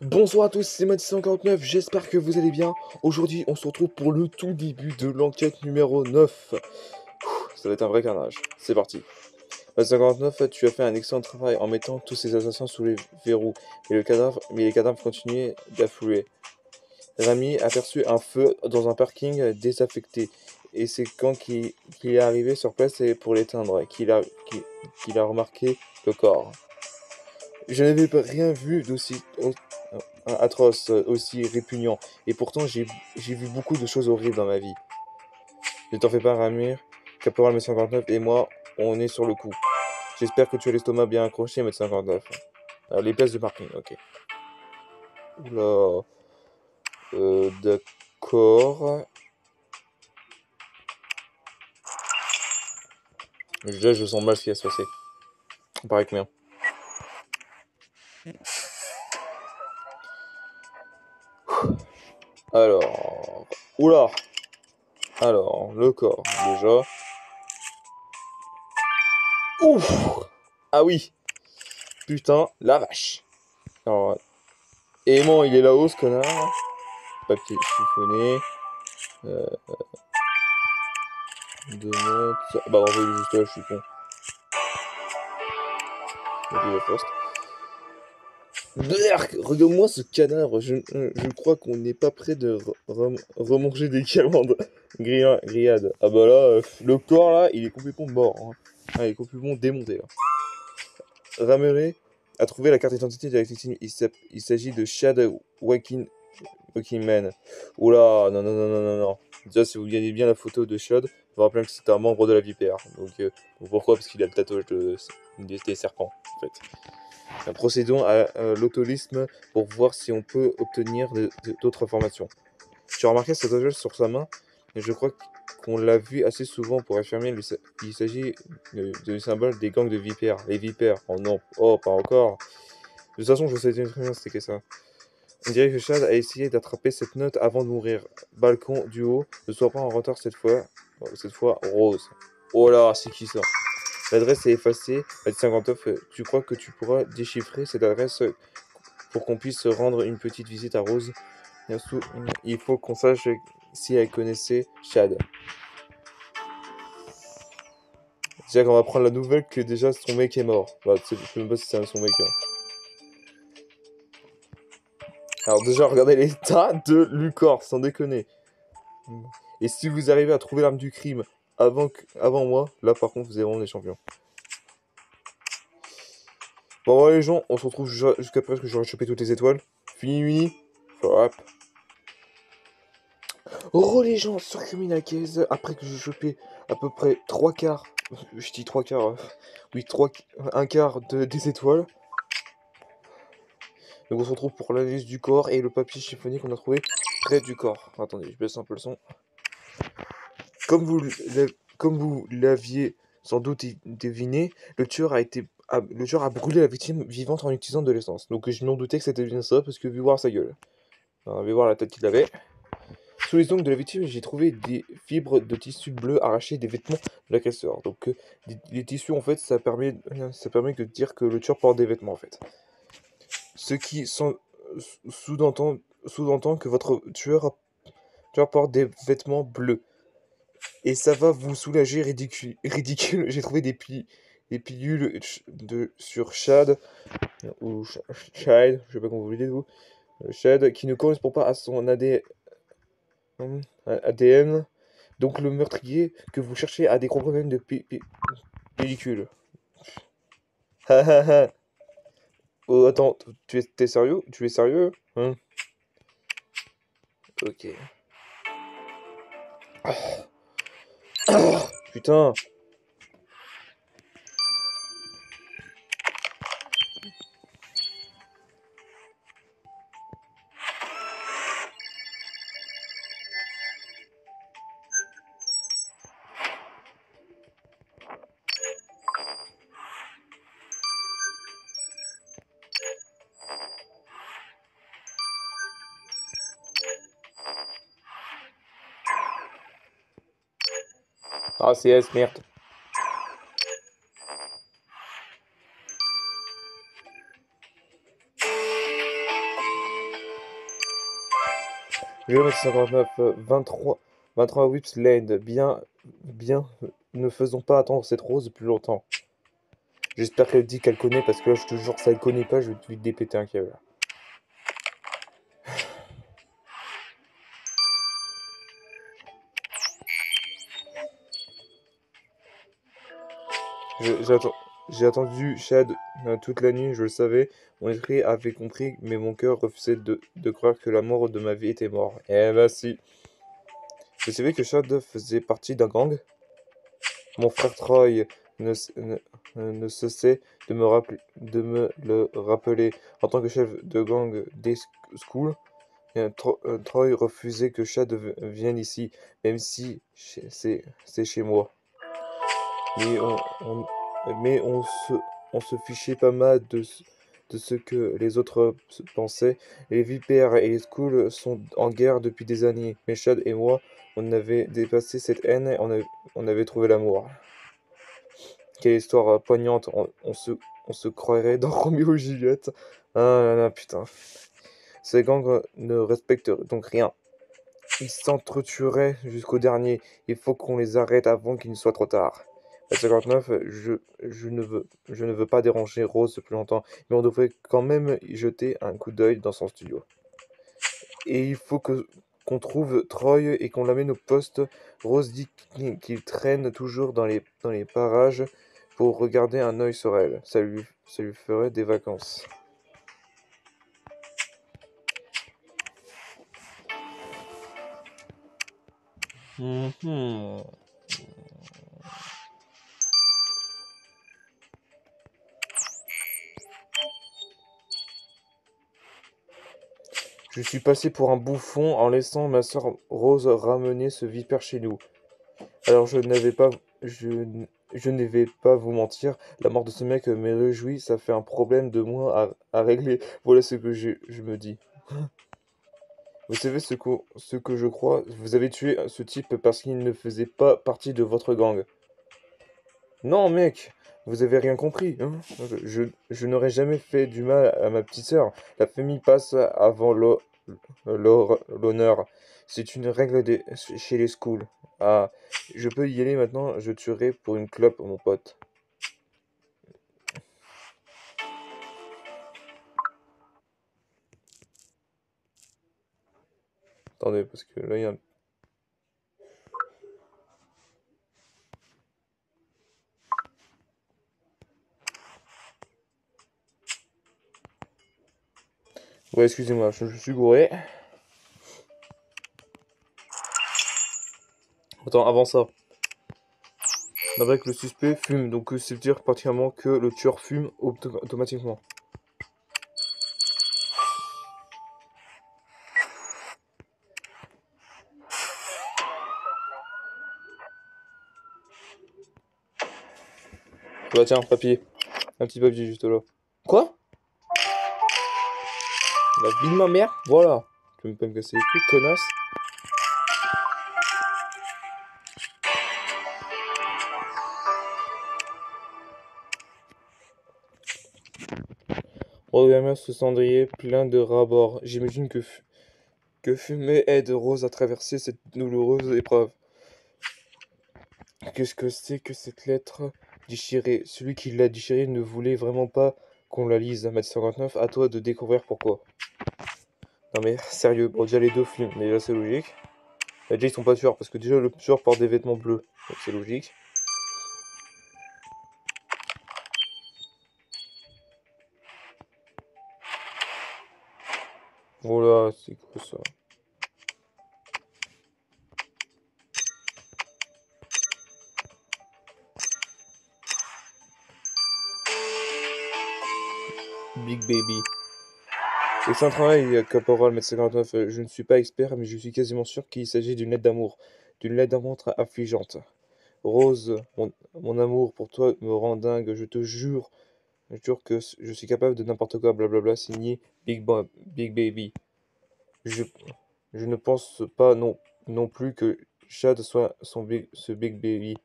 Bonsoir à tous, c'est Mathis149, j'espère que vous allez bien. Aujourd'hui, on se retrouve pour le tout début de l'enquête numéro 9. Ça va être un vrai carnage. C'est parti. Mathis149, tu as fait un excellent travail en mettant tous ces assassins sous les verrous. Mais les cadavres continuaient d'affluer. Rami aperçut un feu dans un parking désaffecté. Et c'est quand qu'il est arrivé sur place pour l'éteindre qu'il a remarqué le corps. Je n'avais rien vu d'aussi atroce, aussi répugnant. Et pourtant, j'ai vu beaucoup de choses horribles dans ma vie. Ne t'en fais pas, Ramir. Caporal M59 et moi, on est sur le coup. J'espère que tu as l'estomac bien accroché, M59. Alors, les places de parking, ok. Oula. D'accord. Déjà, je sens mal ce qui va se passer. On paraît combien? Alors. Oula. Alors, le corps, déjà. Ouf. Ah oui. Putain, la vache. Alors, aimant, il est là-haut, ce connard. Papier chiffonné. Deux notes. Bah, en vrai, il est juste là, je suis con. Regarde-moi ce cadavre. Je crois qu'on n'est pas près de remanger des calendes. Grillade. Ah bah là, le corps là, il est complètement mort. Hein. Ah, il est complètement démonté là. Rameray a trouvé la carte d'identité de la victime. Il s'agit de Chad Walkingman. Oula, non, non, non, non, non, non. Déjà, si vous regardez bien la photo de Chad, vous vous rappelez que c'était un membre de la Vipère. Donc, pourquoi? Parce qu'il a le tatouage des serpents, en fait. Procédons à l'autolisme pour voir si on peut obtenir d'autres informations. Tu as remarqué ce tatouage sur sa main? Et je crois qu'on l'a vu assez souvent pour affirmer qu'il s'agit du symbole des gangs de vipères. Les vipères. Oh non, oh, pas encore. De toute façon, je sais très bien c'était que ça. On dirait que Chad a essayé d'attraper cette note avant de mourir. Balcon du haut, ne sois pas en retard cette fois. Cette fois, Rose. Oh là, c'est qui ça? L'adresse est effacée. 59, tu crois que tu pourras déchiffrer cette adresse pour qu'on puisse rendre une petite visite à Rose? Il faut qu'on sache si elle connaissait Chad. Déjà qu'on va prendre la nouvelle que déjà son mec est mort. Bah, je sais même pas si c'est son mec. Hein. Alors déjà, regardez l'état de Lucor, sans déconner. Et si vous arrivez à trouver l'arme du crime avant moi, là par contre, vous êtes vraiment des champions. Bon, voilà les gens, on se retrouve jusqu'à presque que j'aurai chopé toutes les étoiles. Fini. Hop. Oh les gens, sur Criminal Case, après que j'ai chopé à peu près 3 quarts, je dis 3 quarts, oui, un quart des étoiles. Donc on se retrouve pour l'analyse du corps et le papier chiffonné qu'on a trouvé près du corps. Attendez, je baisse un peu le son. Comme vous l'aviez sans doute deviné, le tueur a brûlé la victime vivante en utilisant de l'essence. Donc je m'en doutais que c'était bien ça, parce que vu voir sa gueule. On va voir la tête qu'il avait. Sous les ongles de la victime, j'ai trouvé des fibres de tissu bleu arrachées des vêtements de l'agresseur. Donc les tissus, en fait, ça permet de dire que le tueur porte des vêtements, en fait. Ce qui sous-entend que votre tueur porte des vêtements bleus. Et ça va vous soulager, ridicule. J'ai trouvé des pilules sur Chad, ou Child, je sais pas comment vous le dites, vous. Chad, qui ne correspond pas à son ADN. Donc le meurtrier que vous cherchez a des gros problèmes de pellicule. Oh, attends, t'es sérieux? Tu es sérieux? Hein? Ok. Putain. Ah, CS, merde. Géomètre 59, 23 Whips Lane. Bien, ne faisons pas attendre cette rose plus longtemps. J'espère qu'elle dit qu'elle connaît, parce que là, je te jure, ça elle connaît pas, je vais te dépéter un câble. J'ai attendu Chad toute la nuit, je le savais. Mon esprit avait compris, mais mon cœur refusait de croire que l'amour de ma vie était mort. Eh ben si. Vous savez que Chad faisait partie d'un gang? Mon frère Troy ne, ne cessait de me le rappeler. En tant que chef de gang des schools, Troy refusait que Chad vienne ici, même si c'est chez moi. Mais on se fichait pas mal de ce que les autres pensaient. Les vipères et les schools sont en guerre depuis des années. Mais Chad et moi, on avait dépassé cette haine et on avait trouvé l'amour. Quelle histoire poignante. On se croirait dans Roméo et Juliette. Ah là là, putain. Ces gangs ne respectent donc rien. Ils s'entretueraient jusqu'au dernier. Il faut qu'on les arrête avant qu'il ne soit trop tard. À 59, je ne veux pas déranger Rose plus longtemps, mais on devrait quand même y jeter un coup d'œil dans son studio. Et il faut qu'on trouve Troy et qu'on l'amène au poste. Rose dit qu'il traîne toujours dans les parages pour regarder un œil sur elle. Ça lui ferait des vacances. Mhm. Je suis passé pour un bouffon en laissant ma sœur Rose ramener ce vipère chez nous. Alors je, je ne vais pas vous mentir, la mort de ce mec me réjouit, ça fait un problème de moins à régler. Voilà ce que je me dis. Vous savez ce que je crois? Vous avez tué ce type parce qu'il ne faisait pas partie de votre gang. Non, mec, vous avez rien compris, hein? Je n'aurais jamais fait du mal à ma petite sœur. La famille passe avant l'honneur. C'est une règle chez les schools. Ah, je peux y aller maintenant, je tuerai pour une clope, mon pote. Attendez, parce que là, il y a un... Ouais, excusez-moi, je suis gouré. Attends, avant ça. Avec le suspect fume, donc c'est dire particulièrement que le tueur fume automatiquement. Bah tiens, papier. Un petit papier juste là. Quoi? La vie de ma mère? Voilà. Tu peux même pas me casser les couilles, connasse. Regarde ce cendrier plein de rabords. J'imagine que fumer aide Rose à traverser cette douloureuse épreuve. Qu'est-ce que c'est que cette lettre déchirée? Celui qui l'a déchirée ne voulait vraiment pas qu'on la lise. Mathis 59, à toi de découvrir pourquoi. Non mais sérieux, bon déjà les deux films, déjà c'est logique. Déjà ils sont pas tueurs parce que déjà le tueur porte des vêtements bleus, donc c'est logique. Voilà, c'est quoi ça? Big Baby. C'est un travail, Caporal Maître 59. Je ne suis pas expert, mais je suis quasiment sûr qu'il s'agit d'une lettre d'amour. D'une lettre d'amour affligeante. Rose, mon amour pour toi me rend dingue, je jure que je suis capable de n'importe quoi, blablabla, signé Big Baby. Je, je ne pense pas non plus que Chad soit ce Big Baby.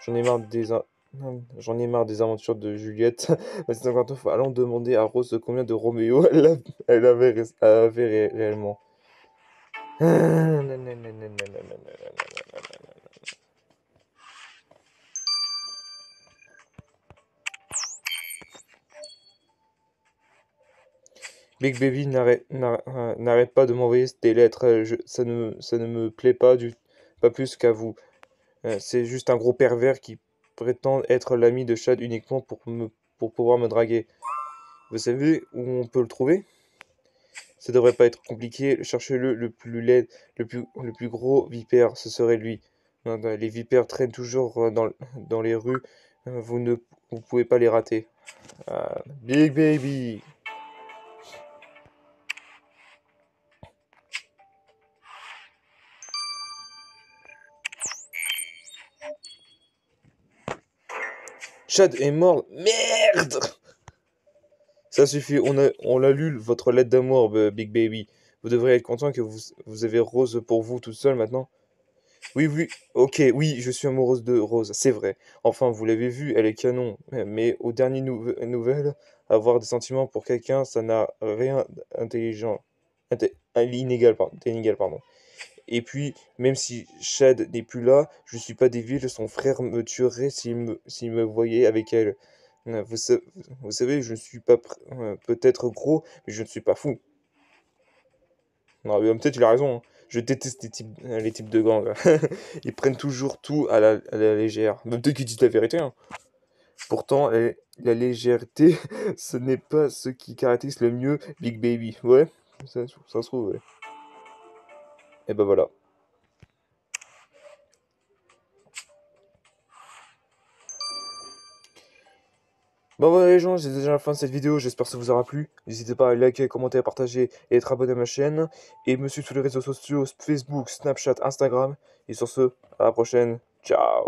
J'en ai marre j'en ai marre des aventures de Juliette. Mathis 59, allons demander à Rose combien de Roméo elle avait réellement. Big Baby n'arrête pas de m'envoyer des lettres. Ça ne me plaît pas plus qu'à vous. C'est juste un gros pervers qui prétend être l'ami de Chad uniquement pour pouvoir me draguer. Vous savez où on peut le trouver? Ça devrait pas être compliqué. Cherchez-le, le plus laid, le plus gros vipère, ce serait lui. Non, non, les vipères traînent toujours dans les rues. Vous pouvez pas les rater. Big Baby. Chad est mort. Merde! Ça suffit, on l'a lu, votre lettre d'amour, Big Baby. Vous devrez être content que vous avez Rose pour vous toute seule maintenant. Oui, oui, ok, oui, je suis amoureuse de Rose, c'est vrai. Enfin, vous l'avez vu, elle est canon. Mais aux dernières nouvelles, avoir des sentiments pour quelqu'un, ça n'a rien d'intelligent. Inégal, pardon. Et puis, même si Chad n'est plus là, je suis pas débile, son frère me tuerait s'il me voyait avec elle. Vous, vous savez, je ne suis pas peut-être gros, mais je ne suis pas fou. Non, mais peut-être il a raison, hein. Je déteste les types de gangs. Ils prennent toujours tout à la légère. Mais peut-être qu'ils disent la vérité, hein. Pourtant, la légèreté, ce n'est pas ce qui caractérise le mieux Big Baby. Ouais, ça se trouve, ouais. Et ben voilà. Bon voilà les gens, c'est déjà la fin de cette vidéo, j'espère que ça vous aura plu. N'hésitez pas à liker, commenter, partager et être abonné à ma chaîne. Et me suivre sur les réseaux sociaux, Facebook, Snapchat, Instagram. Et sur ce, à la prochaine. Ciao.